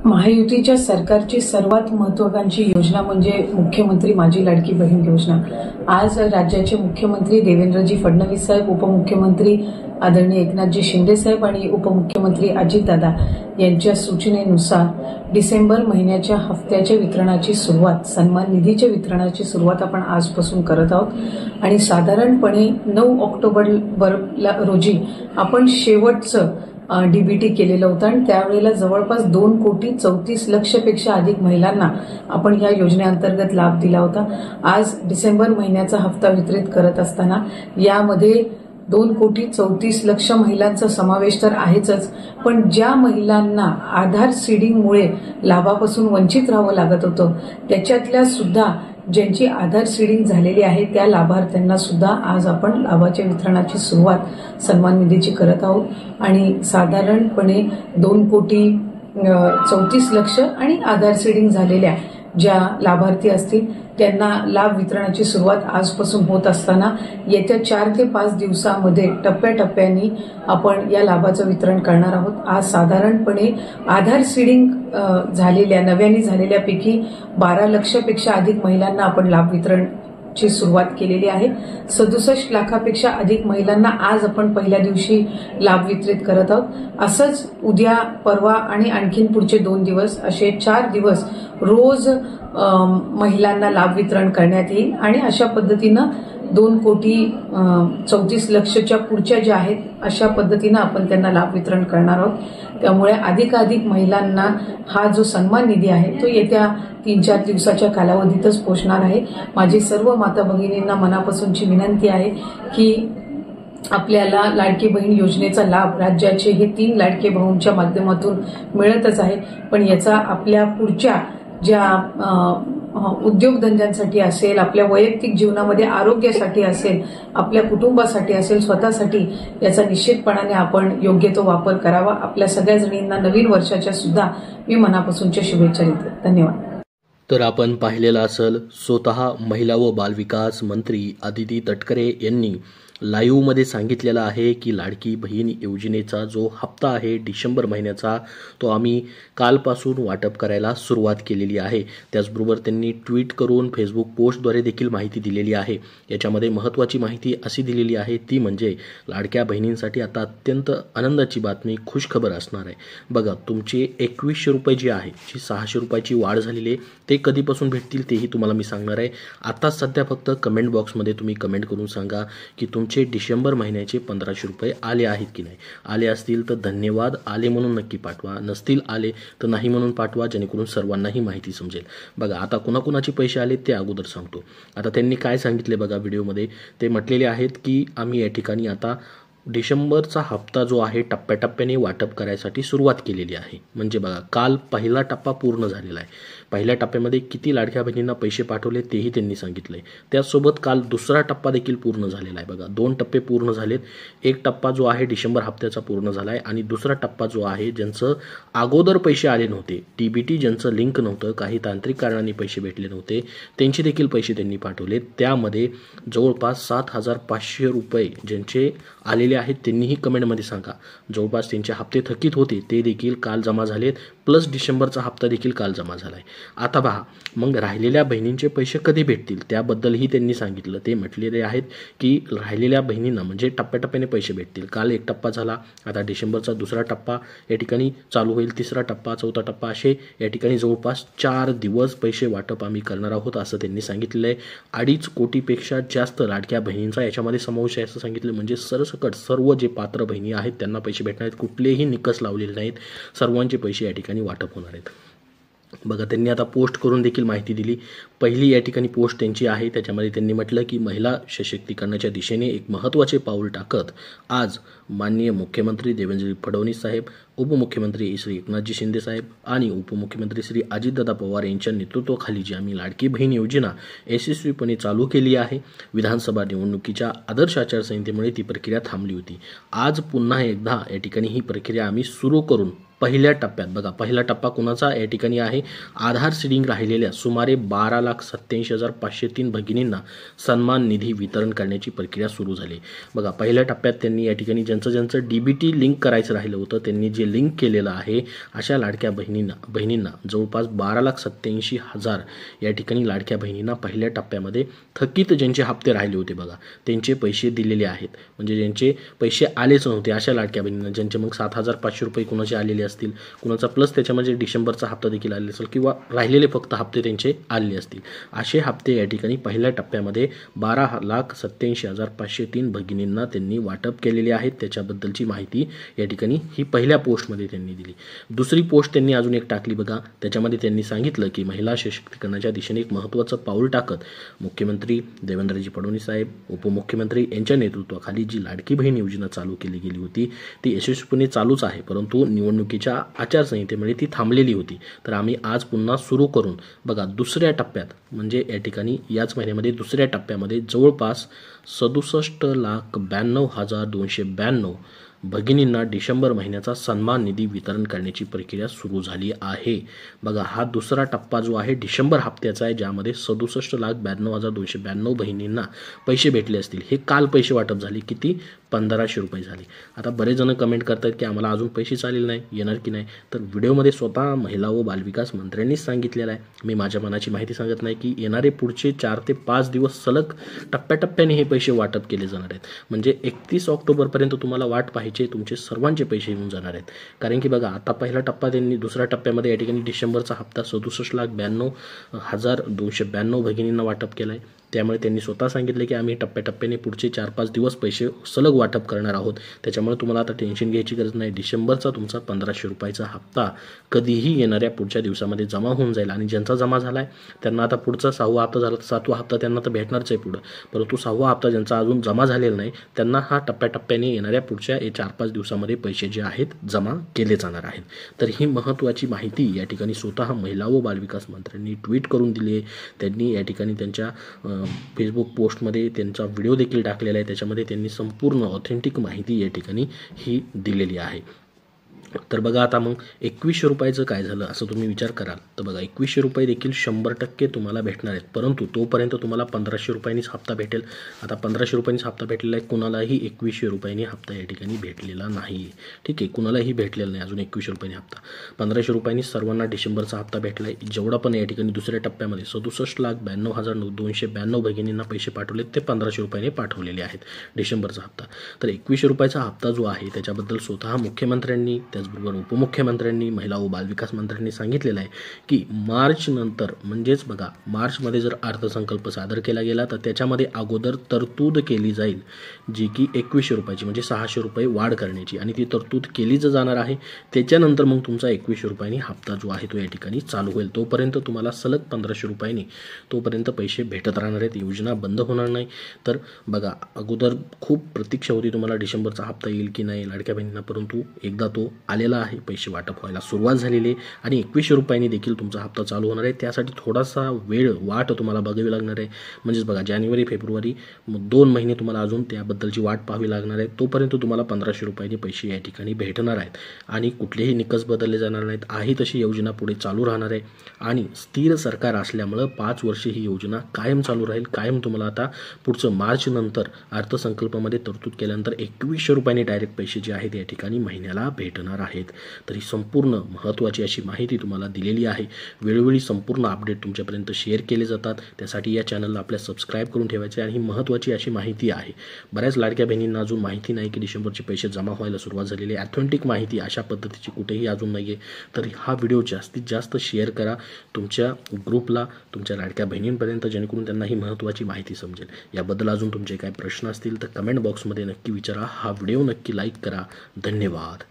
महायुतीच्या सरकारची सर्वात महत्त्वाकांक्षी योजना म्हणजे मुख्यमंत्री माझी लाडकी बहीण योजना। आज राज्याचे मुख्यमंत्री देवेंद्रजी फडणवीस साहेब, उपमुख्यमंत्री आदरणीय एकनाथजी शिंदे साहेब आणि उपमुख्यमंत्री अजितदादा यांच्या सूचनेनुसार डिसेंबर महिन्याच्या हप्त्याच्या वितरणाची सुरुवात, सन्मान निधीच्या वितरणाची सुरुवात आपण आजपासून करत आहोत आणि साधारणपणे 9 ऑक्टोबर रोजी आपण शेवटचं डीबीटी केलेलं होतं आणि त्यावेळेला जवळपास 2,34,00,000 पेक्षा अधिक महिलांना आपण या योजनेअंतर्गत लाभ दिला होता। आज डिसेंबर महिन्याचा हप्ता वितरित करत असताना यामध्ये 2,34,00,000 महिलांचा समावेश तर आहेच, पण ज्या महिलांना आधार सीडिंगमुळे लाभापासून वंचित राहावं लागत होतं त्याच्यातल्या सुद्धा ज्यांची आधार सीडिंग झालेली आहे त्या लाभार्थ्यांना सुद्धा आज आपण लाभाच्या वितरणाची सुरुवात सन्मान निधीची करत आहोत आणि साधारणपणे 2,34,00,000 आणि आधार सीडिंग झालेल्या ज्या लाभार्थी असतील त्यांना लाभ वितरणाची सुरुवात आजपासून होत असताना येत्या 4 ते 5 दिवसांमध्ये टप्प्याटप्प्याने आपण या लाभाचं वितरण करणार आहोत। आज साधारणपणे आधार सीडिंग झालेल्या नव्याने झालेल्यापैकी 12 लाखापेक्षा अधिक महिलांना आपण लाभ वितरणची सुरुवात केलेली आहे। 67 लाखापेक्षा अधिक महिलांना आज आपण पहिल्या दिवशी लाभ वितरित करत आहोत। असंच उद्या, परवा आणि आणखीन पुढचे 2 दिवस असे 4 दिवस रोज महिलांना लाभ वितरण करण्यात येईल आणि अशा पद्धतीनं 2,34,00,000च्या पुढच्या ज्या आहेत अशा पद्धतीनं आपण त्यांना लाभ वितरण करणार आहोत। त्यामुळे अधिकाधिक महिलांना हा जो सन्मान निधी आहे तो येत्या 3-4 दिवसाच्या कालावधीतच पोहोचणार आहे। माझी सर्व माता भगिनींना मनापासूनची विनंती आहे की आपल्याला लाडकी बहीण योजनेचा लाभ राज्याचे हे 3 लाडके भाऊंच्या माध्यमातून मिळतच आहे, पण याचा आपल्या पुढच्या ज्या उद्योगधंद्यांसाठी असेल, आपल्या वैयक्तिक जीवनामध्ये आरोग्यासाठी असेल, आपल्या कुटुंबासाठी असेल, स्वतःसाठी याचा निश्चितपणाने आपण योग्य तो वापर करावा। आपल्या सगळ्या जणींना नवीन वर्षाच्या सुद्धा मी मनापासूनच्या शुभेच्छा देते। धन्यवाद। तर आपण पाहिलेलं असेल, स्वतः महिला व बालविकास मंत्री आदिती तटकरे यांनी लाईव्हमध्ये सांगितलेलं आहे की लाडकी बहीण योजनेचा जो हप्ता आहे डिसेंबर महिन्याचा तो आम्ही कालपासून वाटप करायला सुरुवात केलेली आहे। त्याचबरोबर त्यांनी ट्विट करून फेसबुक पोस्टद्वारे देखील माहिती दिलेली आहे। याच्यामध्ये महत्त्वाची माहिती अशी दिलेली आहे ती म्हणजे लाडक्या बहिणींसाठी आता अत्यंत आनंदाची बातमी, खुशखबर असणार आहे। बघा, तुमचे 2100 रुपये जे आहे, जी 600 रुपयाची वाढ झालेली आहे ते कधीपासून भेटतील तेही तुम्हाला मी सांगणार आहे। आता सध्या फक्त कमेंट बॉक्समध्ये तुम्ही कमेंट करून सांगा की तुमचे डिसेंबर महिन्याचे 1500 रुपये आले आहेत की नाही। आले असतील तर धन्यवाद, आले म्हणून नक्की पाठवा, नसतील आले तर नाही म्हणून पाठवा, जेणेकरून सर्वांनाही माहिती समजेल। बघा, आता कुणाकुणाचे पैसे आले ते अगोदर सांगतो। आता त्यांनी काय सांगितले बघा व्हिडिओमध्ये, ते म्हटलेले आहेत की आम्ही या ठिकाणी आता डिसेंबरचा हप्ता जो आहे टप्प्याटप्प्याने वाटप करायसाठी सुरुवात केलेली आहे। म्हणजे बघा, काल पहिला टप्पा पूर्ण झालेला आहे। पहिल्या टप्प्यामध्ये किती लाडक्या बहिणींना पैसे पाठवले तेही त्यांनी सांगितलंय। त्यासोबत काल दुसरा टप्पा देखील पूर्ण झालेला आहे। बघा, 2 टप्पे पूर्ण झालेत। एक टप्पा जो आहे डिसेंबर हप्त्याचा पूर्ण झाला आहे आणि दुसरा टप्पा जो आहे ज्यांचं अगोदर पैसे आले नव्हते, डीबीटी ज्यांचं लिंक नव्हतं, काही तांत्रिक कारणांनी पैसे भेटले नव्हते, त्यांचे देखील पैसे त्यांनी पाठवले। त्यामध्ये जवळपास 7,500 रुपये ज्यांचे आलेले आहेत त्यांनीही कमेंटमध्ये सांगा। जवळपास त्यांचे हप्ते थकीत होते ते देखील काल जमा झालेत, प्लस डिसेंबरचा हप्ता देखील काल जमा झाला आहे। आता पहा, मग राहिलेल्या बहिणींचे पैसे कधी भेटतील त्याबद्दलही त्यांनी सांगितलं। ते म्हटलेले आहेत की राहिलेल्या बहिणींना म्हणजे टप्प्याटप्प्याने पैसे भेटतील। काल एक टप्पा झाला, आता डिसेंबरचा दुसरा टप्पा या ठिकाणी चालू होईल, तिसरा टप्पा, चौथा टप्पा, असे या ठिकाणी जवळपास 4 दिवस पैसे वाटप आम्ही करणार आहोत असं त्यांनी सांगितलेलं आहे। 2.5 कोटीपेक्षा जास्त लाडक्या बहिणींचा याच्यामध्ये समावेश आहे असं सांगितलं। म्हणजे सरसकट सर्व जे पात्र बहिणी आहेत त्यांना पैसे भेटणार आहेत, कुठलेही निकष लावलेले नाहीत, सर्वांचे पैसे या ठिकाणी वाटप होणार आहेत। बघा, त्यांनी आता पोस्ट करून देखील माहिती दिली। पहिली या ठिकाणी पोस्ट त्यांची आहे, त्याच्यामध्ये त्यांनी म्हटलं की महिला सशक्तीकरणाच्या दिशेने एक महत्त्वाचे पाऊल टाकत आज माननीय मुख्यमंत्री देवेंद्र फडणवीस साहेब, उपमुख्यमंत्री श्री एकनाथजी शिंदे साहेब आणि उपमुख्यमंत्री श्री अजितदादा पवार यांच्या नेतृत्वाखाली जी आम्ही लाडकी बहीण योजना यशस्वीपणे चालू केली आहे। विधानसभा निवडणुकीच्या आदर्श आचारसंहितेमुळे ती प्रक्रिया थांबली होती। आज पुन्हा एकदा या ठिकाणी ही प्रक्रिया आम्ही सुरू करून पहिल्या टप्प्यात, बघा पहिला टप्पा कुणाचा या ठिकाणी आहे, आधार सीडिंग राहिलेल्या सुमारे 12,87,503 भगिनींना सन्मान निधी वितरण करण्याची प्रक्रिया सुरू झाली। बघा, पहिल्या टप्प्यात त्यांनी या ठिकाणी ज्यांचं डीबीटी लिंक करायचं राहिलं होतं त्यांनी जे लिंक केलेलं आहे अशा लाडक्या बहिणींना जवळपास 12,87,000 या ठिकाणी लाडक्या बहिणींना पहिल्या टप्प्यामध्ये थकीत ज्यांचे हप्ते राहिले होते बघा त्यांचे पैसे दिलेले आहेत. म्हणजे ज्यांचे पैसे आलेच नव्हते अशा लाडक्या बहिणींना, ज्यांचे मग 7,500 रुपये कुणाचे आलेले असतील, कुणाचा प्लस त्याच्यामध्ये डिसेंबरचा हप्ता देखील आलेला असेल किंवा राहिलेले फक्त हप्ते त्यांचे आलेले असतील, असे हप्ते या ठिकाणी पहिल्या टप्प्यामध्ये 12,87,503 भगिनींना त्यांनी वाटप केलेले आहेत. त्याच्याबद्दलची माहिती या ठिकाणी ही पहिल्या पोस्टमध्ये त्यांनी दिली. दुसरी पोस्ट त्यांनी अजून एक टाकली बघा, त्याच्यामध्ये त्यांनी सांगितलं की महिला सशक्तीकरणाच्या दिशेने एक महत्त्वाचं पाऊल टाकत मुख्यमंत्री देवेंद्रजी फडणवीस साहेब, उपमुख्यमंत्री यांच्या नेतृत्वाखाली जी लाडकी बहीण योजना चालू केली गेली होती ती यशस्वीपणे चालूच आहे, परंतु निवडणुकीच्या आचारसंहितेमुळे ती थांबलेली होती. तर आम्ही आज पुन्हा सुरू करून बघा दुसऱ्या टप्प्यात म्हणजे या ठिकाणी याच महिन्यामध्ये दुसऱ्या टप्प्यामध्ये जवळपास 67,92,292 भगिनींना डिसेंबर महिन्याचा सन्मान निधी वितरण करण्याची प्रक्रिया सुरू झाली आहे. बघा हा दुसरा टप्पा जो आहे डिसेंबर हप्त्याचा आहे, ज्यामध्ये 67,92,292 बहिणींना पैसे भेटले असतील. हे काल पैसे वाटप झाले, किती 1,500 रुपये झाले. आता बरेच जण कमेंट करतात की आम्हाला अजून पैसे चालेल नाही, येणार की नाही. तर व्हिडिओमध्ये स्वतः महिला व बालविकास मंत्र्यांनीच सांगितलेलं आहे, मी माझ्या मनाची माहिती सांगत नाही, की येणारे पुढचे 4 ते 5 दिवस सलग टप्प्याटप्प्याने हे पैसे वाटप केले जाणार आहेत. म्हणजे 31 ऑक्टोबरपर्यंत तुम्हाला वाट पाहिजे तुमचे सर्वांचे पैसे येऊन जाणार आहेत. कारण की बघा आता पहिला टप्पा त्यांनी दुसऱ्या टप्प्यामध्ये या ठिकाणी डिसेंबरचा हप्ता 67,92,292 भगिनींना वाटप केला आहे. त्यामुळे त्यांनी स्वतः सांगितले की आम्ही टप्प्याटप्प्याने पुढचे 4-5 दिवस पैसे सलग वाटप करणार आहोत. त्याच्यामुळे तुम्हाला आता टेन्शन घ्यायची गरज नाही. डिसेंबरचा तुमचा 1,500 रुपयाचा हप्ता कधीही येणाऱ्या पुढच्या दिवसामध्ये जमा होऊन जाईल. आणि ज्यांचा जमा झाला आहे त्यांना आता पुढचा 6वा हप्ता झाला तर 7वा हप्ता त्यांना तर भेटणारच आहे पुढं, परंतु 6वा हप्ता ज्यांचा अजून जमा झालेला नाही त्यांना हा टप्प्याटप्प्याने येणाऱ्या पुढच्या 4-5 दिवसामध्ये पैसे जे आहेत जमा केले जाणार आहेत. तर ही महत्त्वाची माहिती या ठिकाणी स्वतः महिला व बालविकास मंत्र्यांनी ट्विट करून दिली आहे. त्यांनी या ठिकाणी त्यांच्या फेसबुक पोस्टमध्ये त्यांचा व्हिडिओ देखील टाकलेला आहे. त्याच्यामध्ये त्यांनी संपूर्ण ऑथेंटिक माहिती या ठिकाणी ही दिलेली आहे. तर बघा आता मग 2100 रुपयाचं काय झालं असं तुम्ही विचार कराल तर बघा 2100 रुपये देखील 100% तुम्हाला भेटणार आहेत, परंतु तोपर्यंत तुम्हाला 1,500 रुपयांनीच हप्ता भेटेल. आता 1,500 रुपयांनीच हप्ता भेटलेला आहे, कुणालाही 2100 रुपयांनी हप्ता या ठिकाणी भेटलेला नाही. ठीक आहे, कुणालाही भेटलेला नाही अजून 2100 रुपयांनी हप्ता. 1,500 रुपयांनी सर्वांना डिसेंबरचा हप्ता भेटला आहे. जेवढा पण या ठिकाणी दुसऱ्या टप्प्यामध्ये 67,92,292 भगिनींना पैसे पाठवले ते 1,500 रुपयांनी पाठवलेले आहेत डिसेंबरचा हप्ता. तर 2100 रुपयाचा हप्ता जो आहे त्याच्याबद्दल स्वतः मुख्यमंत्र्यांनी त्याचबरोबर उपमुख्यमंत्र्यांनी महिला व बालविकास मंत्र्यांनी सांगितलेलं आहे की मार्च नंतर म्हणजेच बघा मार्चमध्ये जर अर्थसंकल्प सादर केला गेला तर त्याच्यामध्ये अगोदर तरतूद केली जाईल जी की 2100 रुपयाची म्हणजे 600 रुपये वाढ करण्याची आणि ती तरतूद केलीच जाणार आहे. त्याच्यानंतर मग तुमचा 2100 रुपयांनी हप्ता जो आहे तो या ठिकाणी चालू होईल. तोपर्यंत तुम्हाला सलग 1,500 रुपयांनी तोपर्यंत पैसे भेटत राहणार आहेत. योजना बंद होणार नाही. तर बघा अगोदर खूप प्रतीक्षा होती तुम्हाला डिसेंबरचा हप्ता येईल की नाही लाडक्या बहिणींना, परंतु एकदा तो आलेला आहे, पैसे वाटप व्हायला सुरुवात झालेली आहे आणि 2100 रुपयांनी देखील तुमचा हप्ता चालू होणार आहे. त्यासाठी थोडासा वाट तुम्हाला बघावी लागणार आहे. म्हणजेच बघा जानेवारी फेब्रुवारी 2 महिने तुम्हाला अजून त्याबद्दलची वाट पाहावी लागणार आहे. तोपर्यंत तुम्हाला 1,500 रुपयांनी पैसे या ठिकाणी भेटणार आहेत आणि कुठलेही निकष बदलले जाणार नाहीत. आहे तशी योजना पुढे चालू राहणार आहे आणि स्थिर सरकार असल्यामुळं 5 वर्षे ही योजना कायम चालू राहील. कायम तुम्हाला आता पुढचं मार्च नंतर अर्थसंकल्पामध्ये तरतूद केल्यानंतर 2100 रुपयांनी डायरेक्ट पैसे जे आहेत या ठिकाणी महिन्याला भेटणार आहेत. तर ही संपूर्ण महत्त्वाची अशी माहिती तुम्हाला दिलेली आहे. वेळोवेळी संपूर्ण अपडेट तुमच्यापर्यंत शेअर केले जातात. त्यासाठी या चॅनलला आपल्या सबस्क्राईब करून ठेवायचे आणि ही महत्त्वाची अशी माहिती आहे. बऱ्याच लाडक्या बहिणींना अजून माहिती नाही की डिसेंबरचे पैसे जमा व्हायला सुरुवात झालेली आहे. ऑथेंटिक माहिती अशा पद्धतीची कुठेही अजून नाही आहे. तर हा व्हिडिओ जास्तीत जास्त शेअर करा तुमच्या ग्रुपला, तुमच्या लाडक्या बहिणींपर्यंत, जेणेकरून त्यांना ही महत्त्वाची माहिती समजेल. याबद्दल अजून तुमचे काही प्रश्न असतील तर कमेंट बॉक्समध्ये नक्की विचारा. हा व्हिडिओ नक्की लाईक करा. धन्यवाद.